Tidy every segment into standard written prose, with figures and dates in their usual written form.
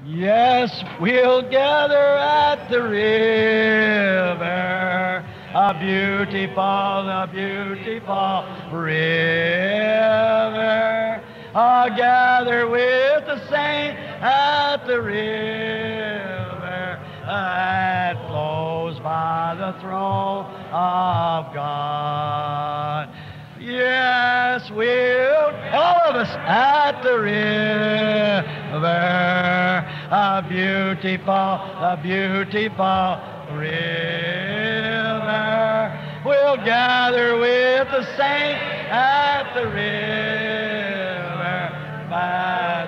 Yes, we'll gather at the river, a beautiful river. Gather with the saints at the river that flows by the throne of God. Yes, we'll, all of us, at the river, a beautiful river. We'll gather with the saints at the river, by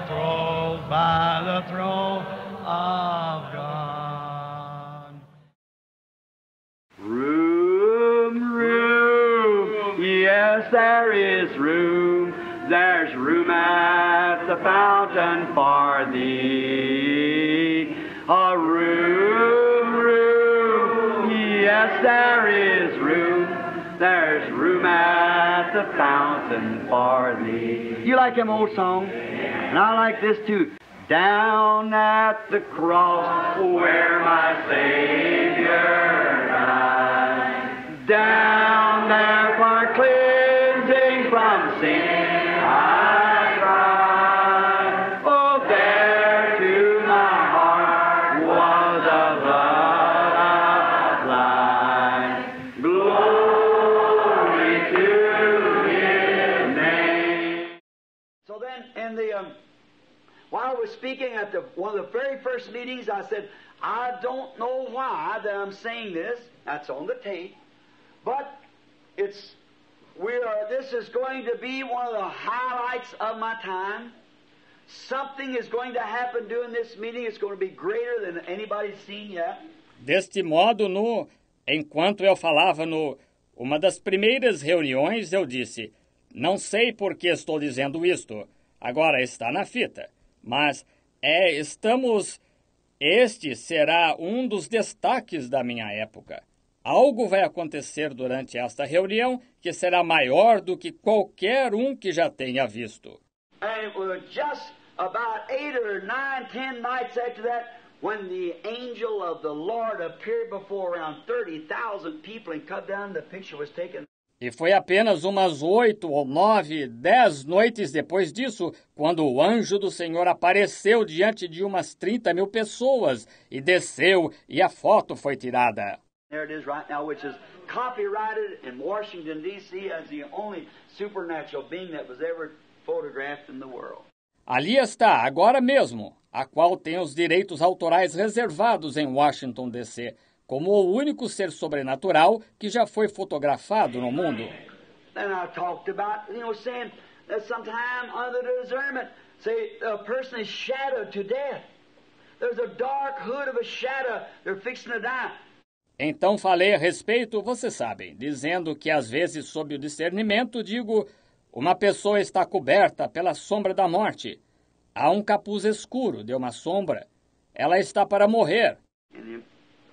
the throne of God. Room, yes, there is room. There's room at the fountain for thee. A room, yes, there is room. There's room at the fountain for thee. You like them old songs? And I like this too. Down at the cross where my Savior died. Down there for cleansing from sin I cried. Oh, there to my heart was a blood applied. Glory to His name. So then, in the while I was speaking at one of the very first meetings, I said, I don't know why that I'm saying this. That's on the tape. But this is going to be one of the highlights of my time. Something is going to happen during this meeting. It's going to be greater than anybody's seen yet. Deste modo, enquanto eu falava uma das primeiras reuniões, eu disse, não sei por que estou dizendo isto. Agora está na fita. Mas este será um dos destaques da minha época. Algo vai acontecer durante esta reunião que será maior do que qualquer um que já tenha visto. And it was just about 8 or 9, 10 nights after that when the angel of the Lord appeared before around 30,000 people and cut down, the picture was taken. E foi apenas umas 8 ou 9, 10 noites depois disso, quando o anjo do Senhor apareceu diante de umas 30 mil pessoas e desceu e a foto foi tirada. There it is right now, which is copyrighted in Washington, D.C. as the only supernatural being that was ever photographed in the world. Ali está, agora mesmo, a qual tem os direitos autorais reservados em Washington, D.C., como o único ser sobrenatural que já foi fotografado no mundo. Then I talked about, saying that sometime under the discernment, say a person is shadowed to death. There's a dark hood of a shadow, they're fixing to die. Então falei a respeito, vocês sabem, dizendo que às vezes sob o discernimento digo, uma pessoa está coberta pela sombra da morte. Há um capuz escuro de uma sombra. Ela está para morrer.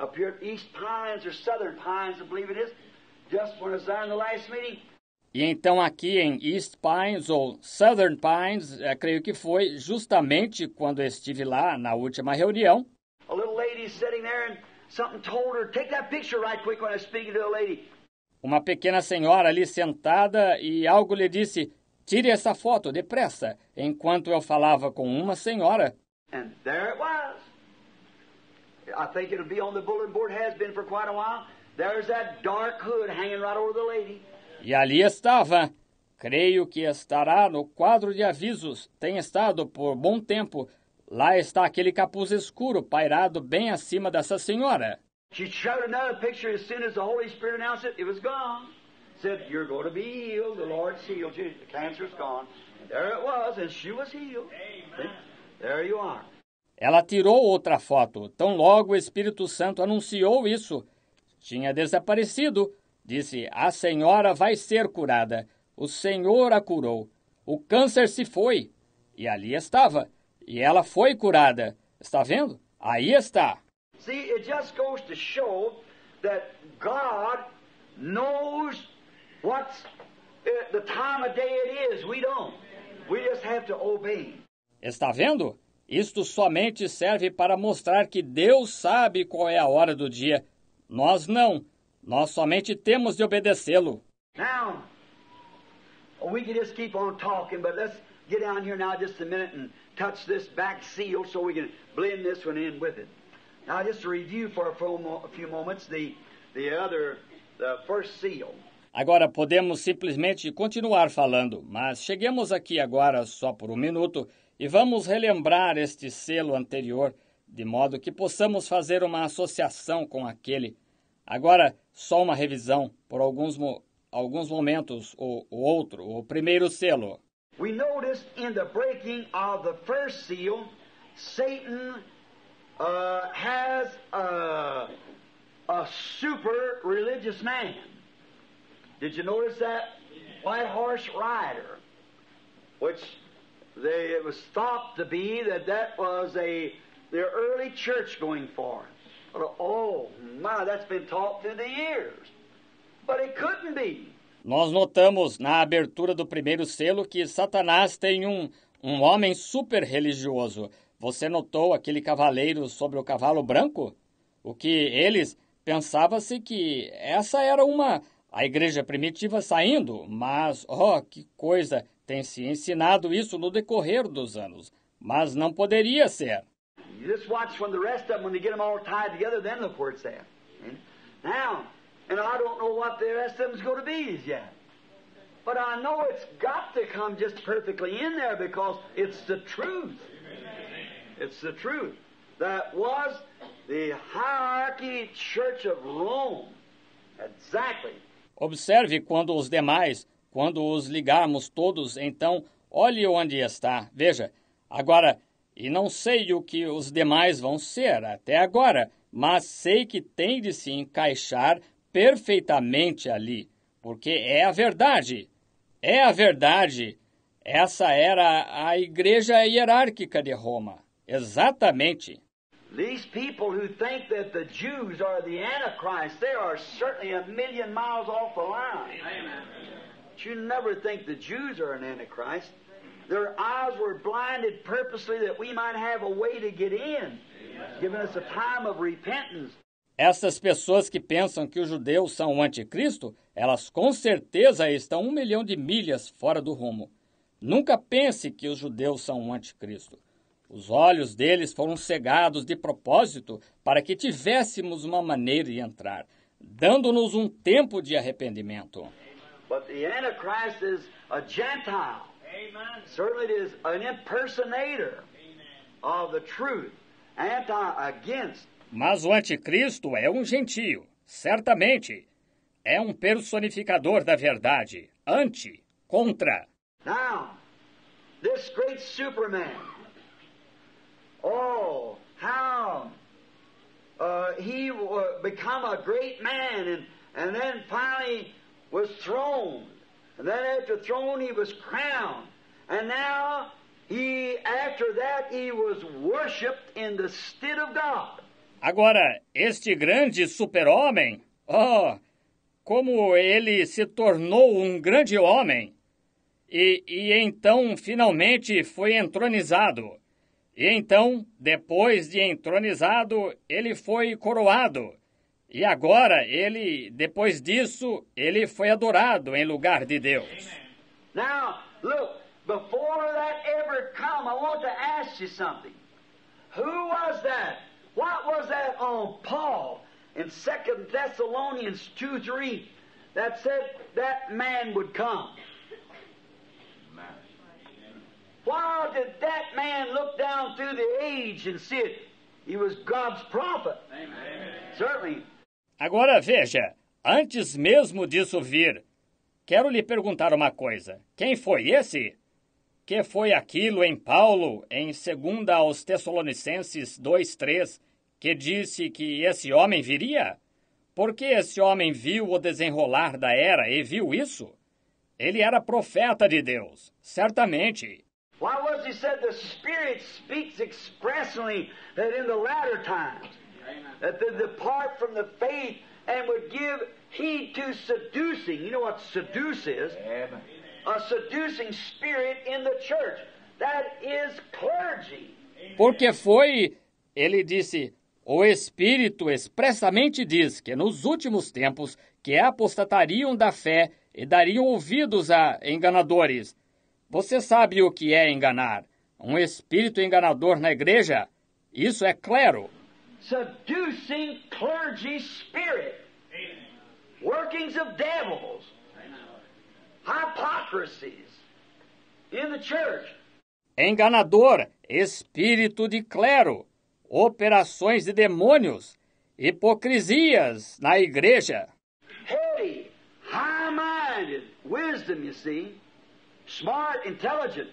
Up here at East Pines or Southern Pines, I believe it is, just when I was there in the last meeting. E então aqui em East Pines ou Southern Pines, creio que foi justamente quando estive lá na última reunião. A little lady sitting there and something told her, take that picture right quick when I was speaking to the lady. Uma pequena senhora ali sentada e algo lhe disse, tire essa foto depressa, enquanto eu falava com uma senhora. And there it was. I think it'll be on the bulletin board, has been for quite a while. There's that dark hood hanging right over the lady. E ali estava. Creio que estará no quadro de avisos. Tem estado por bom tempo. Lá está aquele capuz escuro pairado bem acima dessa senhora. She showed another picture as soon as the Holy Spirit announced it. It was gone. Said, you're going to be healed. The Lord's healed you. The cancer's gone. And there it was, and she was healed. Amen. There you are. Ela tirou outra foto. Tão logo o Espírito Santo anunciou isso. Tinha desaparecido. Disse, a senhora vai ser curada. O Senhor a curou. O câncer se foi. E ali estava. E ela foi curada. Está vendo? Aí está. See, it just goes to show that God knows what's the time of day it is. We don't. We just have to obey. Está vendo? Isto somente serve para mostrar que Deus sabe qual é a hora do dia. Nós não. Nós somente temos de obedecê-lo. Now, we can just keep on talking, but let's get down here now just a minute and touch this back seal so we can blend this one in with it. Now, just to review for a few moments the first seal. Agora podemos simplesmente continuar falando, mas cheguemos aqui agora só por um minuto e vamos relembrar este selo anterior, de modo que possamos fazer uma associação com aquele. Agora, só uma revisão, por alguns momentos, o primeiro selo. We noticed in the breaking of the first seal, Satan has a super religious man. Did you notice that? White horse rider, which it was thought to be that was their early church going forth. Oh my, that's been taught through the years. But it couldn't be. Nós notamos na abertura do primeiro selo que Satanás tem um homem super religioso. Você notou aquele cavaleiro sobre o cavalo branco? O que eles pensavam-se que essa era a igreja primitiva saindo, mas, que coisa, tem se ensinado isso no decorrer dos anos. Mas não poderia ser. You just watch when the rest of them, when they get them all tied together, then look where it's at. Now, and I don't know what the rest of them's going to be as yet. But I know it's got to come just perfectly in there because it's the truth. It's the truth. That was the hierarchy church of Rome. Exactly. Observe quando os ligarmos todos, então, olhe onde está. Veja, agora, e não sei o que os demais vão ser até agora, mas sei que tem de se encaixar perfeitamente ali, porque é a verdade. É a verdade. Essa era a igreja hierárquica de Roma. Exatamente. These people who think that the Jews are the Antichrist, they are certainly a million miles off the line. Amen. But you never think the Jews are an Antichrist. Their eyes were blinded purposely that we might have a way to get in, giving us a time of repentance. Essas pessoas que pensam que os judeus são o anticristo, elas com certeza estão 1 milhão de milhas fora do rumo. Nunca pense que os judeus são o anticristo. Os olhos deles foram cegados de propósito para que tivéssemos uma maneira de entrar, dando-nos um tempo de arrependimento. But the Antichrist is a Gentile. Amen. Certainly it is an impersonator of the truth, against. Mas o anticristo é um gentio, certamente. É um personificador da verdade, contra. Now, this great Superman, how he become a great man and then finally was throned. And then after throne he was crowned. And now after that he was worshipped in the stead of God. Agora, este grande super-homem, como ele se tornou um grande homem. E então finalmente foi entronizado. E então, depois de entronizado, ele foi coroado. E agora, depois disso, ele foi adorado em lugar de Deus. Now, look, before that ever come, I want to ask you something. Who was that? What was that on Paul in 2 Thessalonians 2:3 that said that man would come? Why did that man look down through the age and see it? He was God's prophet. Amen. Certainly. Agora veja, antes mesmo disso vir, quero lhe perguntar uma coisa. Quem foi esse? Que foi aquilo em Paulo, em 2 aos Tessalonicenses 2:3, que disse que esse homem viria? Porque esse homem viu o desenrolar da era e viu isso? Ele era profeta de Deus, certamente. Why was he said the Spirit speaks expressly that in the latter times, that they depart from the faith and would give heed to seducing. You know what seduce is? A seducing spirit in the church. That is clergy. Porque foi, ele disse, o Espírito expressamente diz que nos últimos tempos que apostatariam da fé e dariam ouvidos a enganadores. Você sabe o que é enganar? Um espírito enganador na igreja? Isso é clero. Seducing clergy spirit. Workings of devils. Hypocrisies in the church. Enganador, espírito de clero, operações de demônios, hipocrisias na igreja. Heady, high-minded, wisdom, you see, smart, intelligent,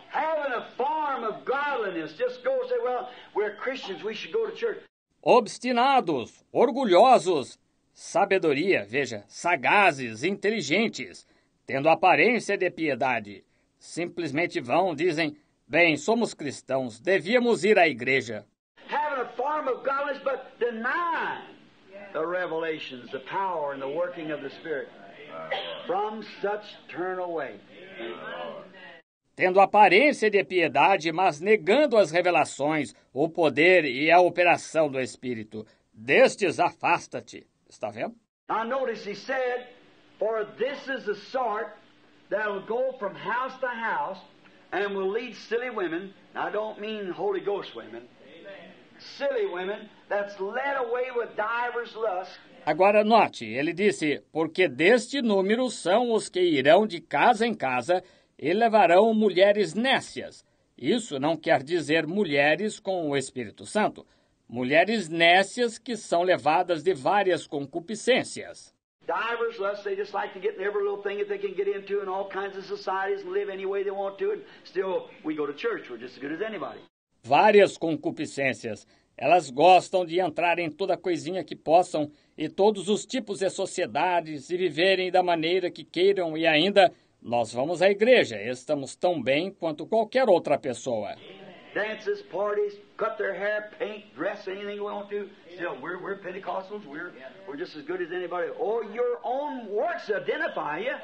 having a form of godliness, just go and say, well, we're Christians, we should go to church. Obstinados, orgulhosos, sabedoria, veja, sagazes, inteligentes, tendo aparência de piedade. Simplesmente vão, dizem, bem, somos cristãos, devíamos ir à igreja. Having a form of godliness, but denying the revelations, the power and the working of the Spirit. From such turn away. Tendo aparência de piedade, mas negando as revelações, o poder e a operação do Espírito. Destes afasta-te. Está vendo? Now notice he said, for this is the sort that will go from house to house and will lead silly women. Now I don't mean Holy Ghost women. Silly women that's led away with divers lusts. Agora note, ele disse, porque deste número são os que irão de casa em casa e levarão mulheres nécias. Isso não quer dizer mulheres com o Espírito Santo. Mulheres nécias que são levadas de várias concupiscências. Divers lusts, they just like to get in every little thing that they can get into in all kinds of societies and live any way they want to. And still, we go to church. We're just as good as anybody. Várias concupiscências. Elas gostam de entrar em toda coisinha que possam e todos os tipos de sociedades e viverem da maneira que queiram e ainda nós vamos à igreja. Estamos tão bem quanto qualquer outra pessoa. Dances, parties, cut their hair, paint, dress, anything we want to. Still, we're Pentecostals. We're just as good as anybody. Oh, your own works identify you.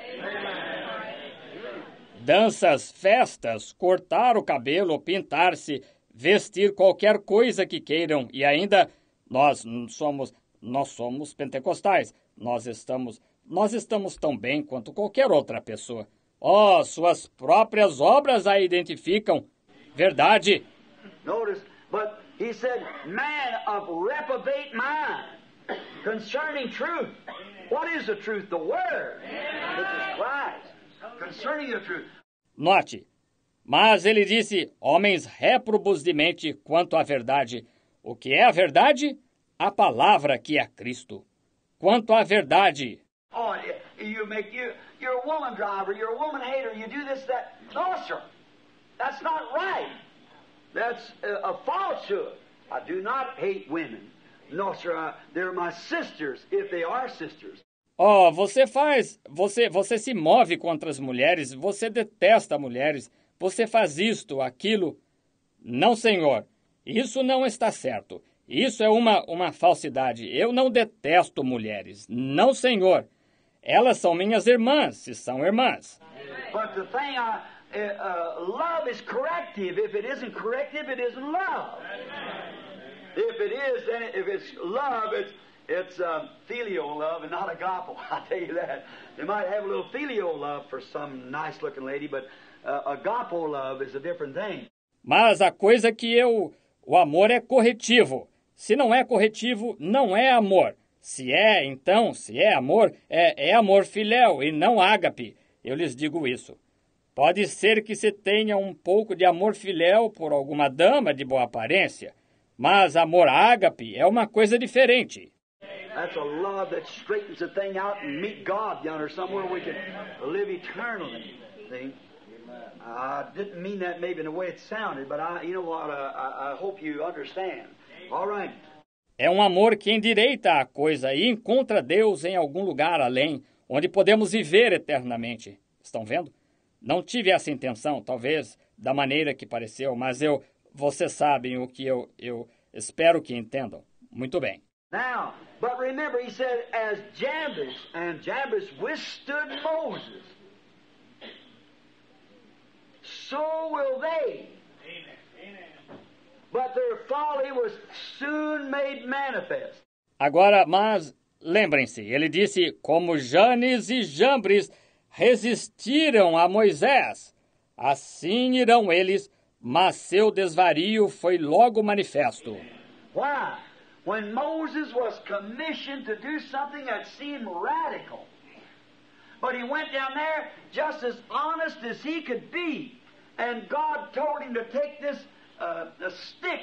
Danças, festas, cortar o cabelo, pintar-se, vestir qualquer coisa que queiram e ainda nós somos pentecostais. Nós estamos tão bem quanto qualquer outra pessoa. Oh, suas próprias obras a identificam. Verdade. Notice, but he said, man of reprobate mind concerning truth. What is the truth? The Word, which is Christ. Concerning the truth. Note, mas ele disse, homens réprobos de mente quanto à verdade. O que é a verdade? A palavra que é Cristo. Quanto à verdade. Oh, you're a woman driver, you're a woman hater, you do this, that. No, sir. That's not right. That's a falsehood. I do not hate women. No, sir, they're my sisters, if they are sisters. Oh, você se move contra as mulheres, você detesta mulheres, você faz isto, aquilo. Não, senhor, isso não está certo. Isso é uma falsidade. Eu não detesto mulheres. Não, senhor. Elas são minhas irmãs, se são irmãs. But the thing love is corrective. If it isn't corrective, it isn't love. If it is, then if it's love, it's filial love and not agape. I'll tell you that. They might have a little filial love for some nice-looking lady, but agape love is a different thing. Mas a coisa que o amor é corretivo. Se não é corretivo, não é amor. Se é, então, se é amor, é amor filéu e não ágape. Eu lhes digo isso. Pode ser que se tenha um pouco de amor filéu por alguma dama de boa aparência, mas amor ágape é uma coisa diferente. That's a love that straightens the thing out and meet God yonder somewhere we can live eternally. See? I didn't mean that maybe in the way it sounded, but you know what? I hope you understand. All right. É um amor que endireita a coisa e encontra Deus em algum lugar além, onde podemos viver eternamente. Estão vendo? Não tive essa intenção, talvez, da maneira que pareceu, mas vocês sabem o que eu espero que entendam. Muito bem. Now, but remember, he said, as Jambres withstood Moses, so will they. but their folly was soon made manifest. Agora, mas lembrem-se, ele disse, como Janes e Jambres resistiram a Moisés, assim irão eles, mas seu desvario foi logo manifesto. Why? When Moses was commissioned to do something that seemed radical, but he went down there just as honest as he could be, and God told him to take this a stick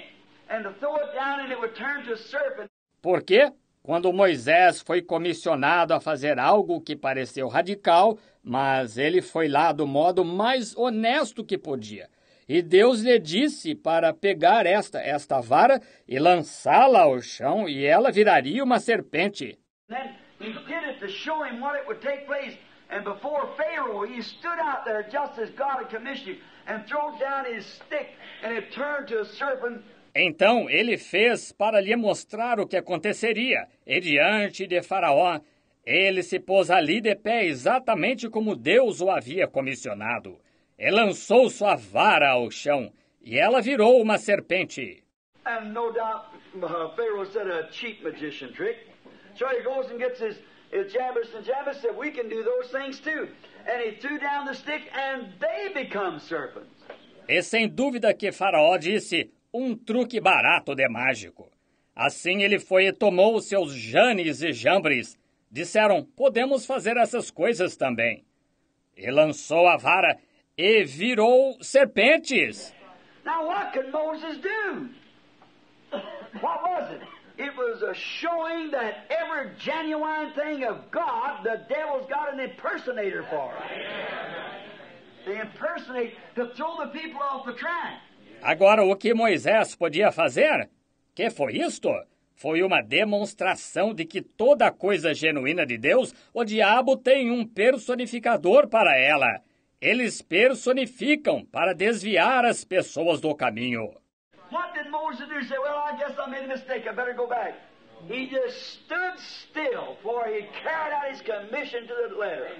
and to throw it down and it would turn to a serpent. Por quê? Quando Moisés foi comissionado a fazer algo que pareceu radical, mas ele foi lá do modo mais honesto que podia. E Deus lhe disse para pegar esta vara e lançá-la ao chão, e ela viraria uma serpente. Then he did it to show him what it would take place. And before Pharaoh, he stood out there just as God had commissioned him and threw down his stick and it turned to a serpent. Então ele fez para lhe mostrar o que aconteceria. E diante de Faraó, ele se pôs ali de pé exatamente como Deus o havia comissionado. E lançou sua vara ao chão, e ela virou uma serpente. And no doubt Pharaoh said a cheap magician trick. So he goes and gets his Jambres, and Jambres said, we can do those things too. And he threw down the stick and they become serpents. E sem dúvida que Faraó disse, truque barato de mágico. Assim ele foi e tomou os seus Janes e Jambres. Disseram, podemos fazer essas coisas também. E lançou a vara e virou serpentes. Now what could Moses do? What was it? It was a showing that every genuine thing of God, the devil's got an impersonator for it. The impersonate to throw the people off the track. Agora, o que Moisés podia fazer? Que foi isto? Foi uma demonstração de que toda coisa genuína de Deus, o diabo tem um personificador para ela. Eles personificam para desviar as pessoas do caminho. What did Moses do? He said, well, I guess I made a mistake. I better go back. He just stood still, for he carried out his commission to the letter.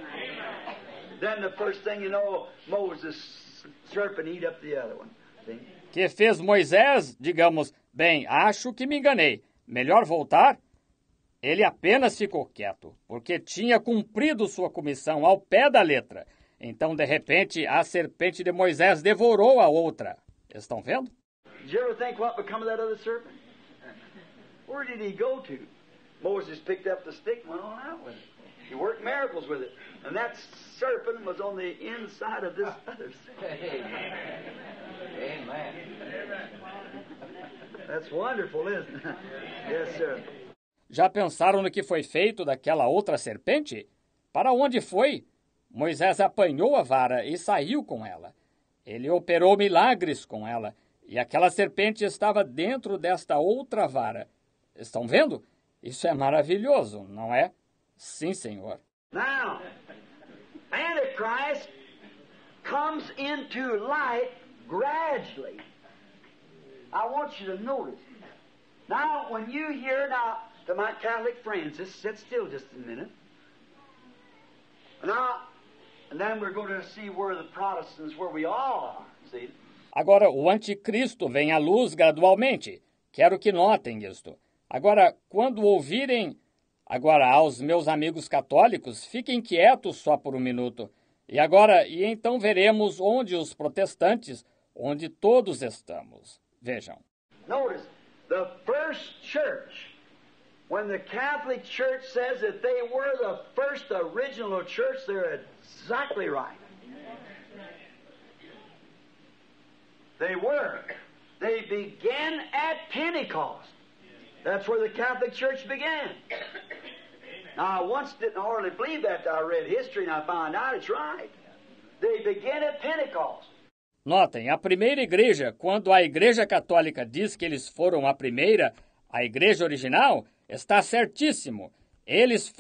Then the first thing you know, Moses serpent eat up the other one. See? Que fez Moisés? Digamos, bem, acho que me enganei. Melhor voltar? Ele apenas ficou quieto, porque tinha cumprido sua comissão ao pé da letra. Então, de repente, a serpente de Moisés devorou a outra. Estão vendo? Did you ever think what become of that other serpent? Where did he go to? Moses picked up the stick and went on out with it. He worked miracles with it. And that serpent was on the inside of this other serpent. Amen. That's wonderful, isn't it? Yes, sir. Já pensaram no que foi feito daquela outra serpente? Para onde foi? Moisés apanhou a vara e saiu com ela. Ele operou milagres com ela. E aquela serpente estava dentro desta outra vara. Estão vendo? Isso é maravilhoso, não é? Sim, Senhor. Now, Antichrist comes into light gradually. I want you to notice. Now, when you hear now, to my Catholic friends, just sit still just a minute. Now, and then we're going to see where the Protestants, where we all are, see? Agora, o anticristo vem à luz gradualmente. Quero que notem isto. Agora, quando ouvirem... Agora, aos meus amigos católicos, fiquem quietos só por um minuto. E então veremos onde os protestantes, onde todos estamos. Vejam. Notice, the first church, when the Catholic Church says that they were the first original church, they're exactly right. They were. They began at Pentecost. That's where the Catholic Church began. Now, I once didn't hardly believe that till I read history and I found out it's right. They began at Pentecost. Notem, a primeira igreja, quando a Igreja Católica diz que eles foram a primeira, a igreja original, está certíssimo. Eles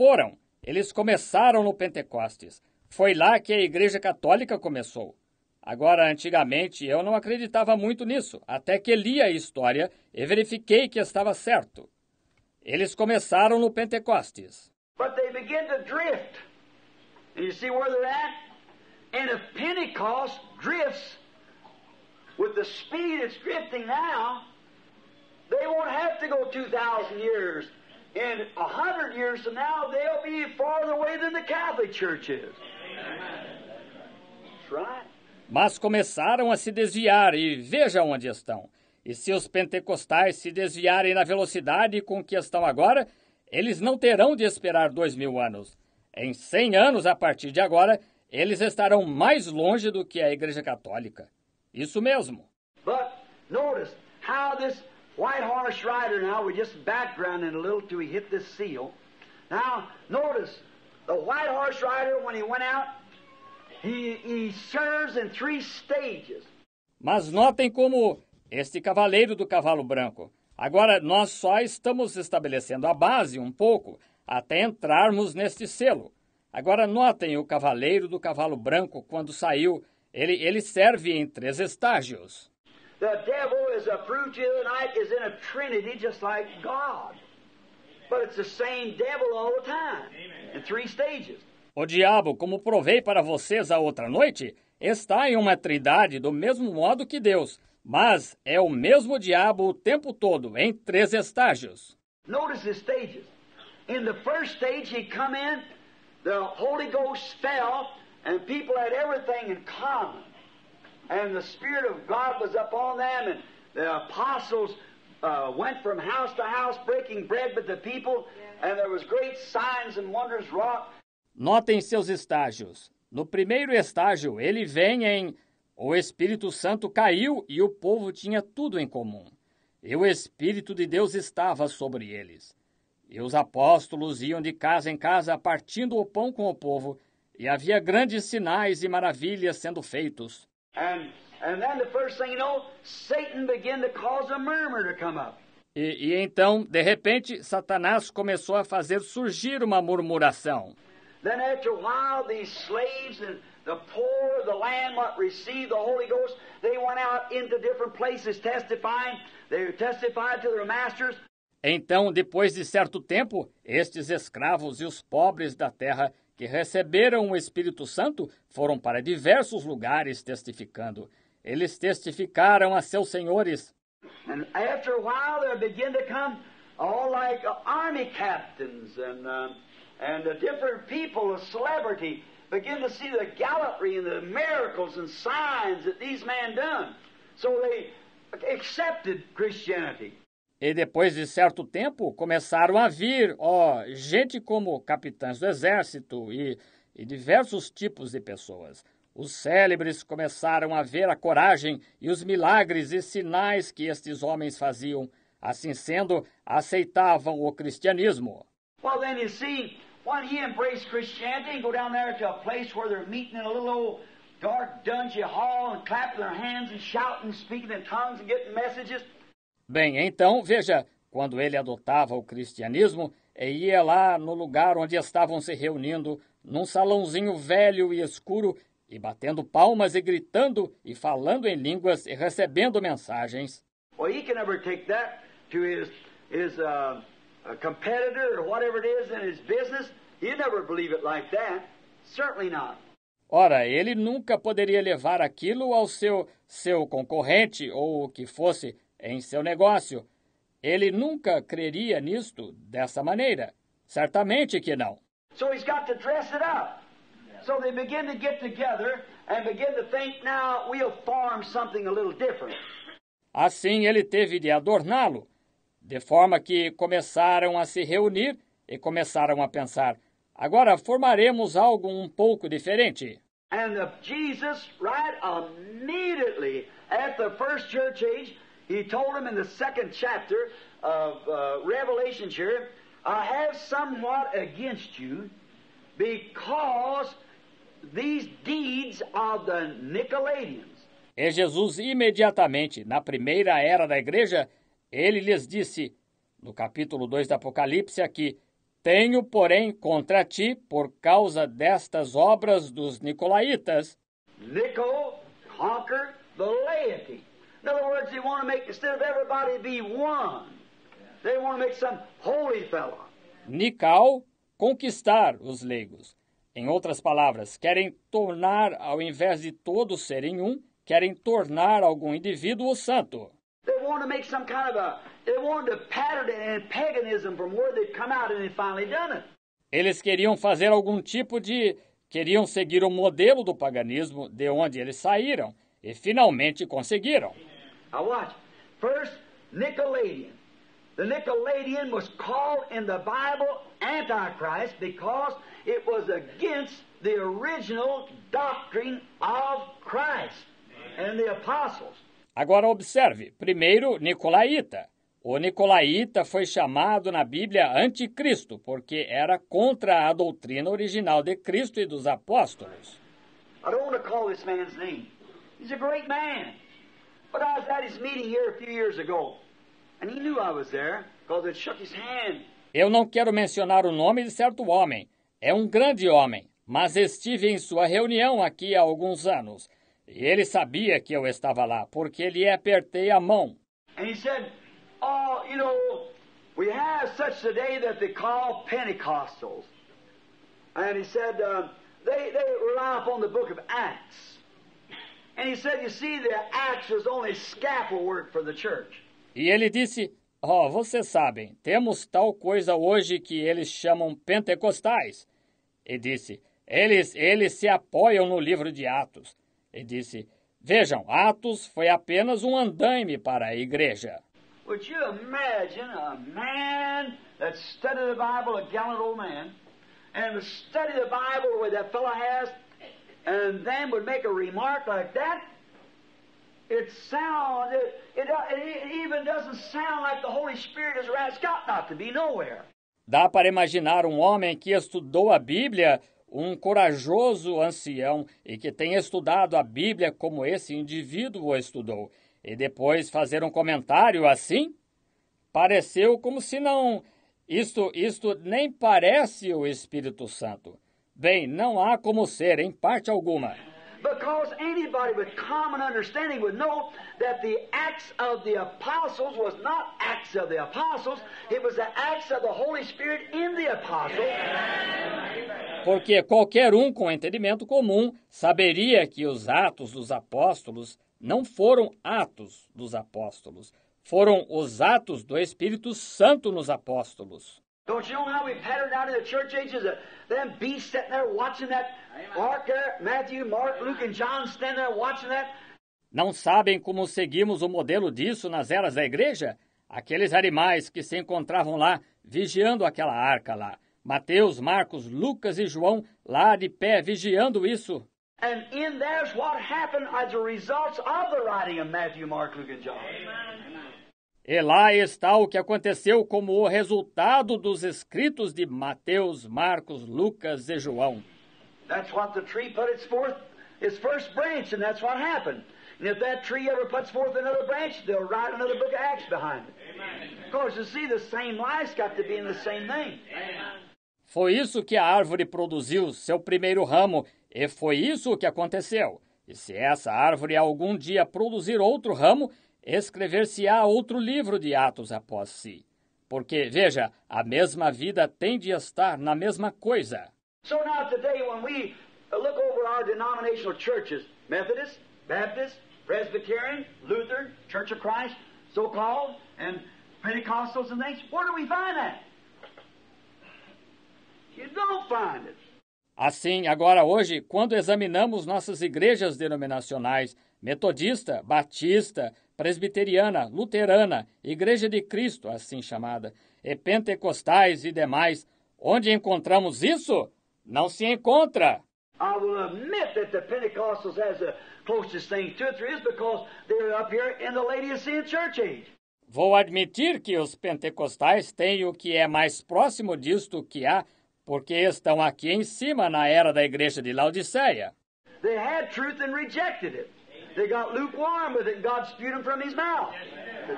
começaram no Pentecostes. Foi lá que a Igreja Católica começou. Agora, antigamente, eu não acreditava muito nisso, até que li a história e verifiquei que estava certo. Eles começaram no Pentecostes. But they begin to drift. And you see where they're at? And if Pentecost drifts with the speed it's drifting now, to go 2,000 years. In 100 years from now, they'll be farther away than the Catholic Church is. That's right. Mas começaram a se desviar e veja onde estão. E se os pentecostais se desviarem na velocidade com que estão agora, eles não terão de esperar 2.000 anos. Em 100 anos, a partir de agora, eles estarão mais longe do que a Igreja Católica. Isso mesmo. But notice how this white horse rider, now we're just backgrounding a little till we hit this seal. Now, notice, the white horse rider, when he went out, he serves in 3 stages. Mas notem como este cavaleiro do cavalo branco. Agora, nós só estamos estabelecendo a base um pouco até entrarmos neste selo. Agora, notem o cavaleiro do cavalo branco, quando saiu, ele serve em 3 estágios. The devil, as I proved to you tonight, is in a trinity just like God. But it's the same devil all the time, in 3 stages. O diabo, como provei para vocês a outra noite, está em uma trindade do mesmo modo que Deus, mas é o mesmo diabo o tempo todo, em 3 estágios. Notice the stages. In the first stage, he come in, the Holy Ghost fell, and people had everything in common. And the Spirit of God was upon them, and the apostles went from house to house breaking bread with the people, and there was great signs and wonders wrought. Notem seus estágios. No primeiro estágio, ele vem em o Espírito Santo caiu e o povo tinha tudo em comum. E o Espírito de Deus estava sobre eles. E os apóstolos iam de casa em casa partindo o pão com o povo, e havia grandes sinais e maravilhas sendo feitos. And then the first thing you know, Satan began to cause a murmur to come up. E então, de repente, Satanás começou a fazer surgir uma murmuração. Then after a while, these slaves and the poor of the land what received the Holy Ghost, they went out into different places testifying. They testified to their masters. Então, depois de certo tempo, estes escravos e os pobres da terra que receberam o Espírito Santo foram para diversos lugares testificando. Eles testificaram a seus senhores. And after a while, there began to come all like army captains and the different people, the celebrity, begin to see the gallantry and the miracles and signs that these men done. So they accepted Christianity. E depois de certo tempo, começaram a vir, gente como capitães do exército e diversos tipos de pessoas. Os célebres começaram a ver a coragem e os milagres e sinais que estes homens faziam. Assim sendo, aceitavam o cristianismo. Well, then you see, when he embraced Christianity and go down there to a place where they're meeting in a little old dark dungeon hall and clapping their hands and shouting, speaking in tongues and getting messages. Bem, então, veja, quando ele adotava o cristianismo, e ia lá no lugar onde estavam se reunindo, num salãozinho velho e escuro, e batendo palmas e gritando e falando em línguas e recebendo mensagens. Well, he can never take that to his competitor or whatever it is in his business. He'd never believe it like that. Certainly not. Ora, ele nunca poderia levar aquilo ao seu concorrente ou o que fosse em seu negócio. Ele nunca creria nisto dessa maneira. Certamente que não. So he's got to dress it up. So they begin to get together and begin to think, now we'll form something a little different. Assim ele teve de adorná-lo, de forma que começaram a se reunir e começaram a pensar, agora formaremos algo um pouco diferente. And Jesus, right immediately at the first church age, he told him in the 2nd chapter of Revelation here, I have somewhat against you because these deeds of the Nicolaitans. E Jesus imediatamente, na primeira era da igreja, ele lhes disse, no capítulo 2 do Apocalipse aqui, tenho, porém, contra ti, por causa destas obras dos Nicolaitas. Nico conquered the laity. In other words, they want to make, instead of everybody be one, they want to make some holy fellow. Nical, conquistar os leigos. Em outras palavras, querem tornar, ao invés de todos serem um, querem tornar algum indivíduo santo. They wanted to make some kind of they wanted to pattern it in paganism from where they'd come out, and they finally done it. Eles queriam fazer algum tipo de... Queriam seguir o modelo do paganismo de onde eles saíram, e finalmente conseguiram. Now watch. First, Nicolaitan. The Nicolaitan was called in the Bible Antichrist because it was against the original doctrine of Christ and the apostles. Agora observe, primeiro, Nicolaíta. O Nicolaíta foi chamado na Bíblia Anticristo, porque era contra a doutrina original de Cristo e dos apóstolos. I don't want to call this man's name. He's a great man. But I was at his meeting here a few years ago, and he knew I was there because it shook his hand. Eu não quero mencionar o nome de certo homem. É um grande homem, mas estive em sua reunião aqui há alguns anos. E ele sabia que eu estava lá, porque lhe apertei a mão. And he said, oh, you know, we have such a day that they call Pentecostals. And he said, they rely upon the book of Acts. And he said, you see, the Acts was only scaffold work for the church. E ele disse, vocês sabem, temos tal coisa hoje que eles chamam pentecostais. E disse, eles se apoiam no livro de Atos. E disse, vejam, Atos foi apenas um andaime para a igreja. Would you imagine a man that studied the Bible, a gallant old man, and would study the Bible the way that fellow has, and then would make a remark like that? It even doesn't sound like the Holy Spirit is around. It's got not to be nowhere. Dá para imaginar um homem que estudou a Bíblia, um corajoso ancião, e que tem estudado a Bíblia como esse indivíduo estudou, e depois fazer um comentário assim? Pareceu como se não... Isto nem parece o Espírito Santo. Bem, não há como ser, em parte alguma. Because anybody with common understanding would know that the Acts of the Apostles was not Acts of the Apostles, it was the Acts of the Holy Spirit in the Apostles. Porque qualquer um com entendimento comum saberia que os Atos dos Apóstolos não foram Atos dos Apóstolos, foram os Atos do Espírito Santo nos Apóstolos. Don't you know how we patterned out in the church ages? Them beasts sitting there watching that ark there, Matthew, Mark, Luke, and John standing there watching that? Não sabem como seguimos o modelo disso nas eras da igreja? Aqueles animais que se encontravam lá, vigiando aquela arca lá. Mateus, Marcos, Lucas e João, lá de pé, vigiando isso. And in there's what happened as a result of the writing of Matthew, Mark, Luke, and John. E lá está o que aconteceu como o resultado dos escritos de Mateus, Marcos, Lucas e João. That's what the tree put its first branch, and that's what happened. And if that tree ever puts forth another branch, they'll write another book of Acts behind it. Of course, you see, the same life's got to be in the same thing. Foi isso que a árvore produziu, seu primeiro ramo, e foi isso que aconteceu. E se essa árvore algum dia produzir outro ramo, escrever-se-á outro livro de Atos após si. Porque, veja, a mesma vida tem de estar na mesma coisa. So now today when we look over our denominational churches, Methodist, Baptist, Presbyterian, Lutheran, Church of Christ, so-called, and Pentecostals and things, where do we find that? You don't find it. Assim, agora hoje, quando examinamos nossas igrejas denominacionais, metodista, batista, presbiteriana, luterana, Igreja de Cristo, assim chamada, e pentecostais e demais, onde encontramos isso? Não se encontra. I will admit that the Pentecostals has the closest thing to it there is because they're up here in the Laodicean church age. Vou admitir que os pentecostais têm o que é mais próximo disto que há, porque estão aqui em cima na era da igreja de Laodiceia. They had truth and rejected it. They got lukewarm with it and God spewed them from his mouth.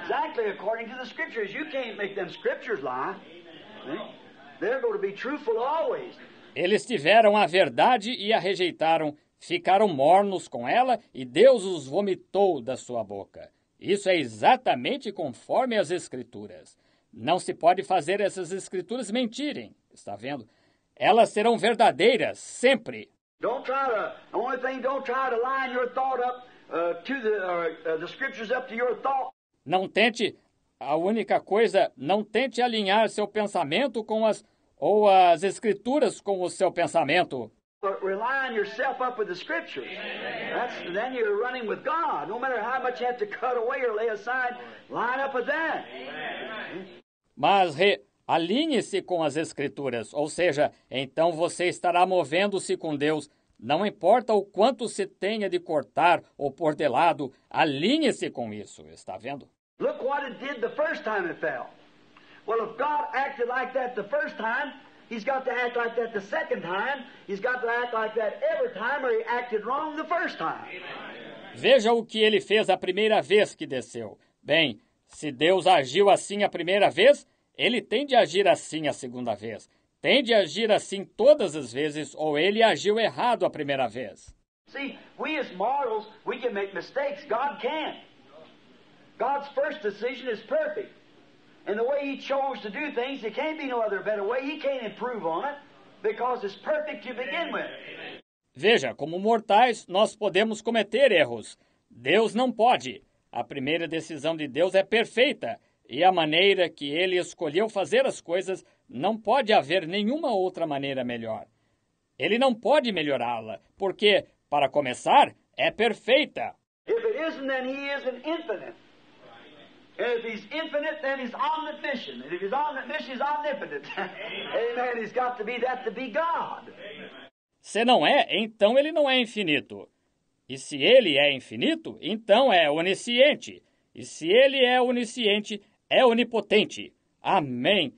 Exactly according to the scriptures. You can't make them scriptures lie. They're going to be truthful always. Eles tiveram a verdade e a rejeitaram, ficaram mornos com ela e Deus os vomitou da sua boca. Isso é exatamente conforme as Escrituras. Não se pode fazer essas Escrituras mentirem, está vendo? Elas serão verdadeiras, sempre. Don't try to line your thought up to the Scriptures up to your thought. Não tente, a única coisa, não tente alinhar seu pensamento com as Escrituras com o seu pensamento. But rely on yourself up with the Scriptures. Then you're running with God. No matter how much you have to cut away or lay aside, line up with that. Mas alinhe-se com as Escrituras, ou seja, então você estará movendo-se com Deus. Não importa o quanto se tenha de cortar ou pôr de lado, alinhe-se com isso, está vendo? Look what it did the first time it fell. Well, if God acted like that the first time, He's got to act like that the second time. He's got to act like that every time, or He acted wrong the first time. Veja o que Ele fez a primeira vez que desceu. Bem, se Deus agiu assim a primeira vez, Ele tem de agir assim a segunda vez. Tem de agir assim todas as vezes, ou Ele agiu errado a primeira vez. See, we as mortals, we can make mistakes. God can't. God's first decision is perfect. And the way He chose to do things, there can't be no other better way. He can't improve on it because it's perfect to begin with. Veja, como mortais, nós podemos cometer erros. Deus não pode. A primeira decisão de Deus é perfeita. E a maneira que Ele escolheu fazer as coisas, não pode haver nenhuma outra maneira melhor. Ele não pode melhorá-la, porque, para começar, é perfeita. If it isn't, then He isn't infinite. And if He's infinite, then He's omniscient. And if He's omniscient, He's omnipotent. Amen. He's got to be that to be God. Se não é, então Ele não é infinito. E se Ele é infinito, então é onisciente. E se Ele é onisciente, é onipotente. Amém.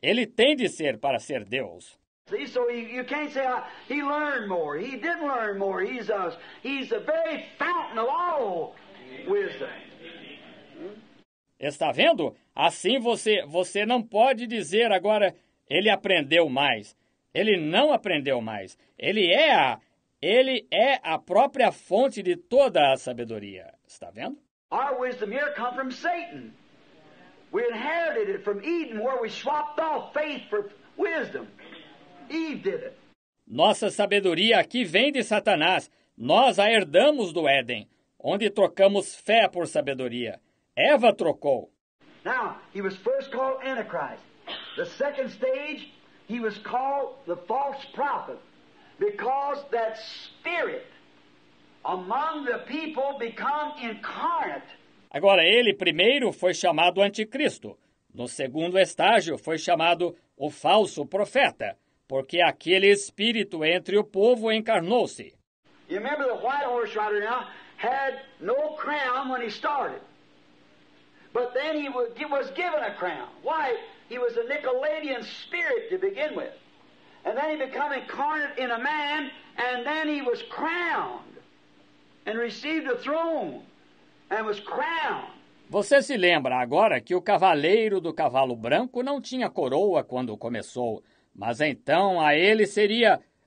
Ele tem de ser para ser Deus. See, so you can't say He learned more. He didn't learn more. He's the very fountain of all wisdom. Está vendo? Assim você não pode dizer agora, ele aprendeu mais. Ele não aprendeu mais. Ele é a própria fonte de toda a sabedoria. Está vendo? Our wisdom here come from Satan. We inherited it from Eden, where we swapped off faith for wisdom. Eve did it. Nossa sabedoria aqui vem de Satanás. Nós a herdamos do Éden, onde trocamos fé por sabedoria. Eva trocou. Now, he was first called Antichrist. The second stage, he was called the false prophet, because that spirit among the people become incarnate. Agora, ele primeiro foi chamado anticristo. No segundo estágio, foi chamado o falso profeta, porque aquele espírito entre o povo encarnou-se. You remember the white horse rider now had no crown when he started. But then he was given a crown. Why? He was a Nicolaitanian spirit to begin with. And then he became incarnate in a man, and then he was crowned and received a throne and was crowned. Você se lembra agora que o cavaleiro do cavalo branco não tinha coroa quando começou, mas então a ele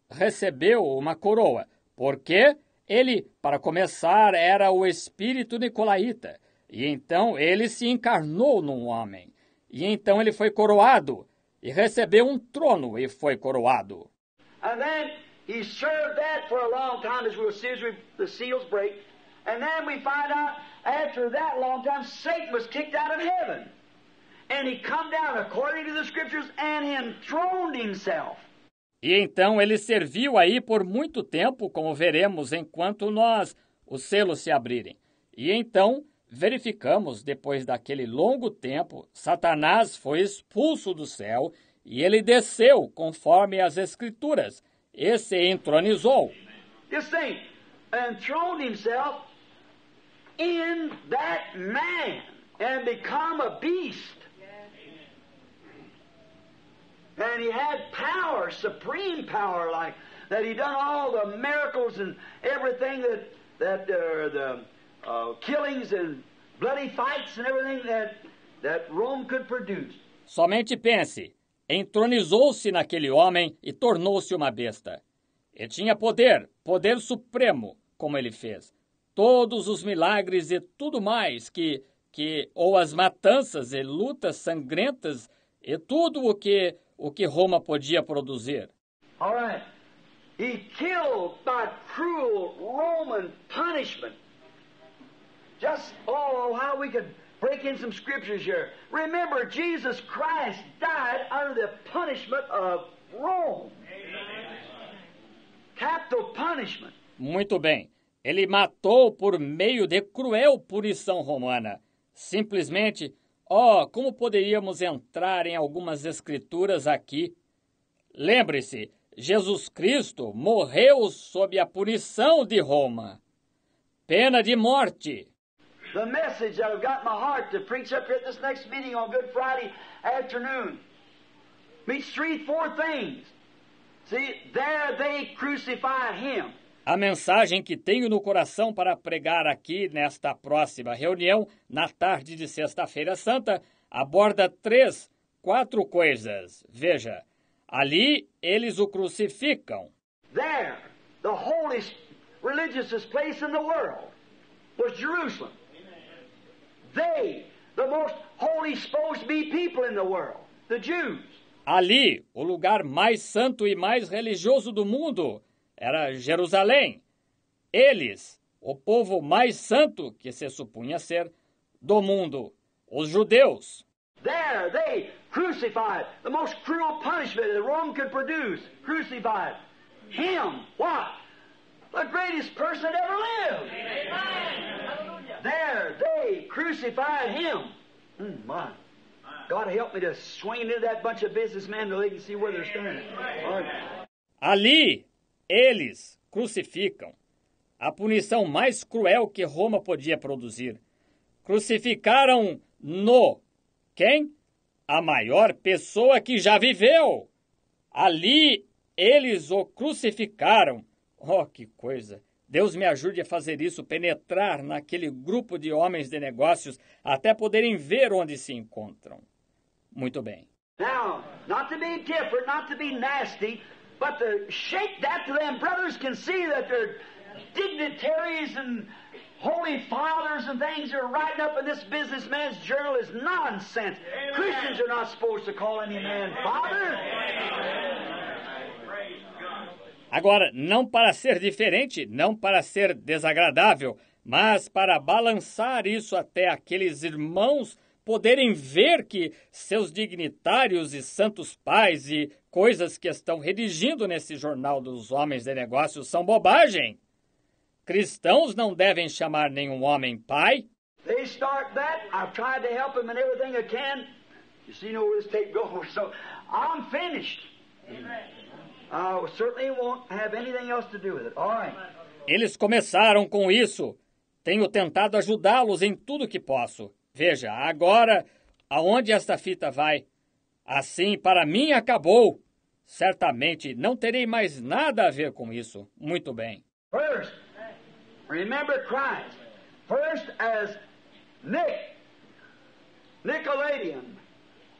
recebeu uma coroa, porque ele, para começar, era o espírito nicolaíta. E então ele se encarnou num homem. E então ele foi coroado. E recebeu um trono e foi coroado. And then he served that for a long time, as we'll see as the seals break. And then we find out, after that long time, Satan was kicked out of heaven. And he come down according to the Scriptures and enthroned himself. E então ele serviu aí por muito tempo, como veremos enquanto os selos se abrirem. E então verificamos, depois daquele longo tempo, Satanás foi expulso do céu e ele desceu conforme as Escrituras e se entronizou. This thing, enthroned himself in that man and become a beast. And he had power, supreme power, like that. He done all the miracles and everything the killings and bloody fights and everything that Rome could produce. Somente pense, entronizou-se naquele homem e tornou-se uma besta. Ele tinha poder supremo, como ele fez. Todos os milagres e tudo mais ou as matanças e lutas sangrentas e tudo o que Roma podia produzir. All right. He killed by cruel Roman punishment. Just, how we could break in some scriptures here. Remember, Jesus Christ died under the punishment of Rome. Capital punishment. Muito bem. Ele matou por meio de cruel punição romana. Simplesmente, como poderíamos entrar em algumas escrituras aqui? Lembre-se, Jesus Cristo morreu sob a punição de Roma. Pena de morte. The message that I've got in my heart to preach up here at this next meeting on Good Friday afternoon means 4 things. See, there they crucified him. A mensagem que tenho no coração para pregar aqui nesta próxima reunião, na tarde de Sexta-feira Santa, aborda 4 coisas. Veja, ali eles o crucificam. There, the holiest religious place in the world was Jerusalem. They, the most holy supposed to be people in the world, the Jews. Ali, o lugar mais santo e mais religioso do mundo, era Jerusalém. Eles, o povo mais santo que se supunha ser do mundo, os judeus. There they crucified, the most cruel punishment that Rome could produce, crucified him. What? The greatest person that ever lived. There they crucified him. My. God help me to swing into that bunch of businessmen so they can see where they're standing. Ali, eles crucificam a punição mais cruel que Roma podia produzir. Crucificaram quem? A maior pessoa que já viveu. Ali, eles o crucificaram. Oh, que coisa! Deus me ajude a fazer isso, penetrar naquele grupo de homens de negócios até poderem ver onde se encontram. Muito bem. Now, not to be different, not to be nasty, but to shake that to them brothers can see that they're dignitaries and holy fathers and things are writing up in this businessman's journal is nonsense. Amen. Christians are not supposed to call any man father. Agora, não para ser diferente, não para ser desagradável, mas para balançar isso até aqueles irmãos poderem ver que seus dignitários e santos pais e coisas que estão redigindo nesse jornal dos homens de negócios são bobagem. Cristãos não devem chamar nenhum homem pai. They start that. I've tried to help them in everything I can. You see, where this tape goes, so I'm finished. I certainly won't have anything else to do with it. All right. Eles começaram com isso. Tenho tentado ajudá-los em tudo que posso. Veja, agora, aonde esta fita vai? Assim, para mim, acabou. Certamente não terei mais nada a ver com isso. Muito bem. First, remember Christ. First as Nicolaitan.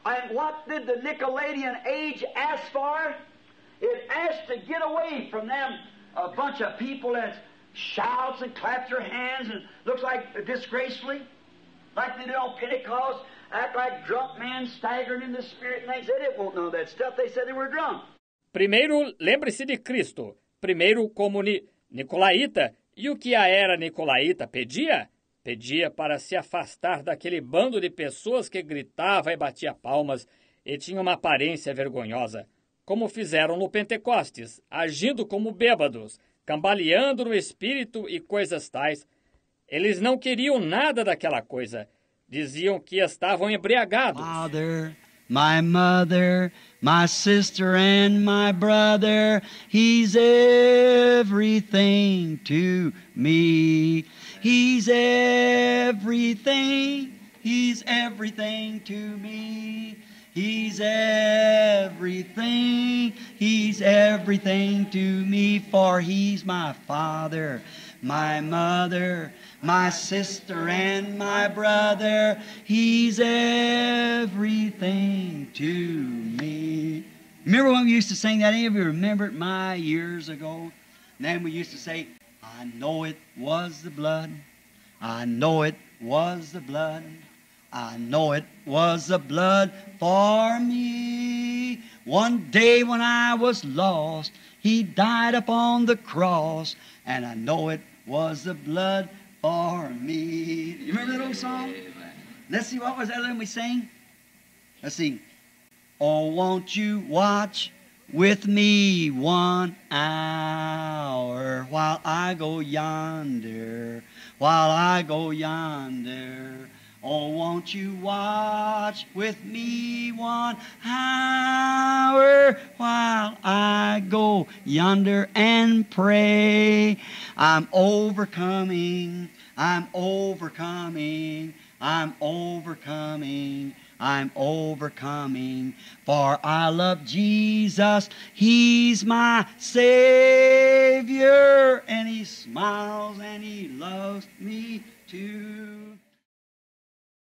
And what did the Nicolaitan age ask for? It asked to get away from them, a bunch of people that shouts and claps their hands and looks like disgracefully, like they did on Pentecost, act like drunk men staggering in the spirit and things. They didn't want none of that stuff. They said they were drunk. Primeiro, lembre-se de Cristo. Primeiro, como Nicolaíta. E o que a era Nicolaíta pedia? Pedia para se afastar daquele bando de pessoas que gritava e batia palmas e tinha uma aparência vergonhosa, como fizeram no Pentecostes, agindo como bêbados, cambaleando no espírito e coisas tais. Eles não queriam nada daquela coisa. Diziam que estavam embriagados. Father, my mother, my sister and my brother, he's everything to me. He's everything to me. He's everything to me, for he's my father, my mother, my sister and my brother. He's everything to me. Remember when we used to sing that? Any of you remember it years ago? And then we used to say, I know it was the blood. I know it was the blood. I know it was the blood for me. One day when I was lost, he died upon the cross, and I know it was the blood for me. You remember that old song? Let's see, what was that let we sing? Let's see. Oh, won't you watch with me 1 hour while I go yonder, while I go yonder. Oh, won't you watch with me 1 hour while I go yonder and pray? I'm overcoming, I'm overcoming, I'm overcoming, I'm overcoming, for I love Jesus, He's my Savior, and He smiles and He loves me too.